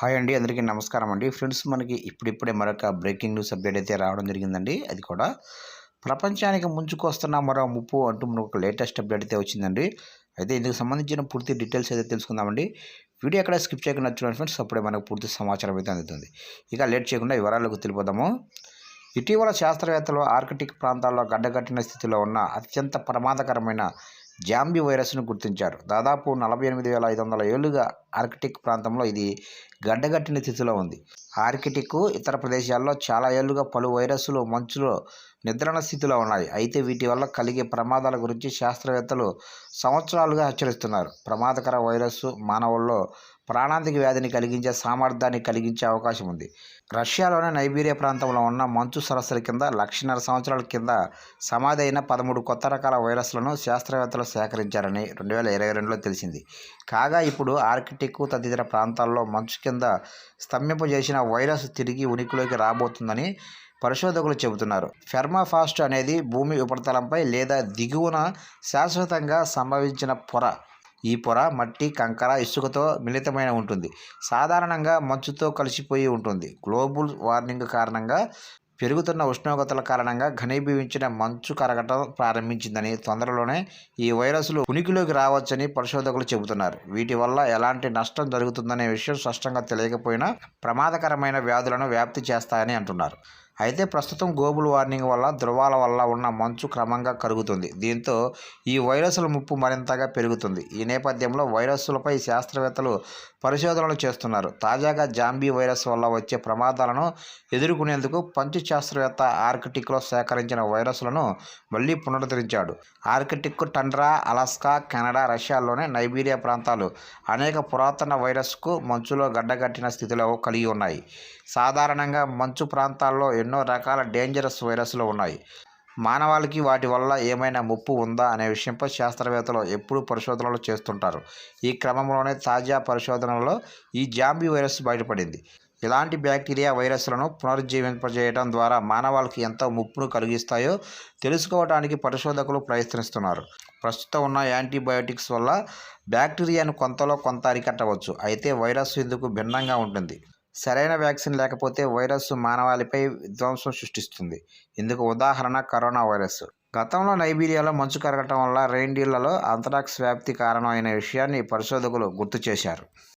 Hi అండి, అందరికీ నమస్కారం అండి. ఫ్రెండ్స్, మనకి ఇప్పుడిప్పుడే మరొక బ్రేకింగ్ న్యూస్ అప్డేట్ అయితే రావడం జరిగిందండి. అది కూడా ప్రపంచానికి ముంచుకొస్తున్న మరో ముప్పు అంటూ మనకు లేటెస్ట్ అప్డేట్ అయితే వచ్చిందండి. అయితే ఇందుకు సంబంధించిన పూర్తి డీటెయిల్స్ అయితే తెలుసుకుందామండి. వీడియో ఎక్కడ స్కిప్ చేయకుండా చూడండి ఫ్రెండ్స్, అప్పుడే మనకు పూర్తి సమాచారం అయితే అందుతుంది. ఇక లేట్ చేయకుండా వివరాలకు తెలిపోదాము. ఇటీవల శాస్త్రవేత్తలు ఆర్కిటిక్ ప్రాంతాల్లో గడ్డకట్టిన స్థితిలో ఉన్న అత్యంత ప్రమాదకరమైన జాంబీ వైరస్ను గుర్తించారు. దాదాపు 48,500 ఏళ్లుగా ఆర్కిటిక్ ప్రాంతంలో ఇది గడ్డగట్టిన స్థితిలో ఉంది. ఆర్కిటిక్ ఇతర ప్రదేశాల్లో చాలా ఏళ్లుగా పలు వైరస్లు మంచులో నిద్రణ స్థితిలో ఉన్నాయి. అయితే వీటి వల్ల కలిగే ప్రమాదాల గురించి శాస్త్రవేత్తలు సంవత్సరాలుగా హెచ్చరిస్తున్నారు. ప్రమాదకర వైరస్సు మానవుల్లో ప్రాణాంతక వ్యాధిని కలిగించే సామర్థ్యాన్ని కలిగించే అవకాశం ఉంది. రష్యాలోని నైబీరియా ప్రాంతంలో ఉన్న మంచు సరస్సుల కింద 1,50,000 సంవత్సరాల కింద సమాధి అయిన 13 కొత్త రకాల వైరస్లను శాస్త్రవేత్తలు సేకరించారని 2022లో తెలిసింది. కాగా ఇప్పుడు ఆర్కిటిక్ తదితర ప్రాంతాల్లో మంచు కింద స్తంభింపజేసిన వైరస్ తిరిగి ఉనికిలోకి రాబోతుందని పరిశోధకులు చెబుతున్నారు. ఫెర్మాఫాస్ట్ అనేది భూమి ఉపరితలంపై లేదా దిగువన శాశ్వతంగా సంభవించిన పొర. ఈ పొర మట్టి, కంకర, ఇసుకతో మిళితమైన ఉంటుంది. సాధారణంగా మంచుతో కలిసిపోయి ఉంటుంది. గ్లోబల్ వార్మింగ్ కారణంగా పెరుగుతున్న ఉష్ణోగ్రతల కారణంగా ఘనీభవించిన మంచు కరగటం ప్రారంభించిందని, తొందరలోనే ఈ వైరస్లు ఉనికిలోకి రావచ్చని పరిశోధకులు చెబుతున్నారు. వీటి వల్ల ఎలాంటి నష్టం జరుగుతుందనే విషయం స్పష్టంగా తెలియకపోయినా ప్రమాదకరమైన వ్యాధులను వ్యాప్తి చేస్తాయని అంటున్నారు. అయితే ప్రస్తుతం గ్లోబల్ వార్మింగ్ వల్ల ధృవాల వల్ల ఉన్న మంచు క్రమంగా కరుగుతుంది. దీంతో ఈ వైరస్ల ముప్పు మరింతగా పెరుగుతుంది. ఈ నేపథ్యంలో వైరస్లపై శాస్త్రవేత్తలు పరిశోధనలు చేస్తున్నారు. తాజాగా జాంబీ వైరస్ వల్ల వచ్చే ప్రమాదాలను ఎదుర్కొనేందుకు మంచు శాస్త్రవేత్త ఆర్కిటిక్లో సేకరించిన వైరస్లను మళ్లీ పునరుద్ధరించాడు. ఆర్కిటిక్ టండ్రా, అలాస్కా, కెనడా, రష్యాలోని నైబీరియా ప్రాంతాలు అనేక పురాతన వైరస్కు మంచులో గడ్డకట్టిన స్థితిలో కలిగి ఉన్నాయి. సాధారణంగా మంచు ప్రాంతాల్లో ఎన్నో రకాల డేంజరస్ వైరస్లు ఉన్నాయి. మానవాళికి వాటి వల్ల ఏమైనా ముప్పు ఉందా అనే విషయంపై శాస్త్రవేత్తలు ఎప్పుడూ పరిశోధనలు చేస్తుంటారు. ఈ క్రమంలోనే తాజా పరిశోధనలో ఈ జాంబీ వైరస్ బయటపడింది. ఇలాంటి బ్యాక్టీరియా వైరస్లను పునరుజ్జీవింపజేయడం ద్వారా మానవాళికి ఎంత ముప్పును కలిగిస్తాయో తెలుసుకోవడానికి పరిశోధకులు ప్రయత్నిస్తున్నారు. ప్రస్తుతం ఉన్న యాంటీబయోటిక్స్ వల్ల బ్యాక్టీరియాను కొంతలో కొంత అరికట్టవచ్చు. అయితే వైరస్ ఇందుకు భిన్నంగా ఉంటుంది. సరైన వ్యాక్సిన్ లేకపోతే వైరస్ మానవాళిపై విధ్వంసం సృష్టిస్తుంది. ఇందుకు ఉదాహరణ కరోనా వైరస్. గతంలో నైబీరియాలో మంచు కరగటం వల్ల రెయిన్డీర్లలో ఆంథ్రాక్స్ వ్యాప్తి కారణం అయిన విషయాన్ని పరిశోధకులు గుర్తు చేశారు.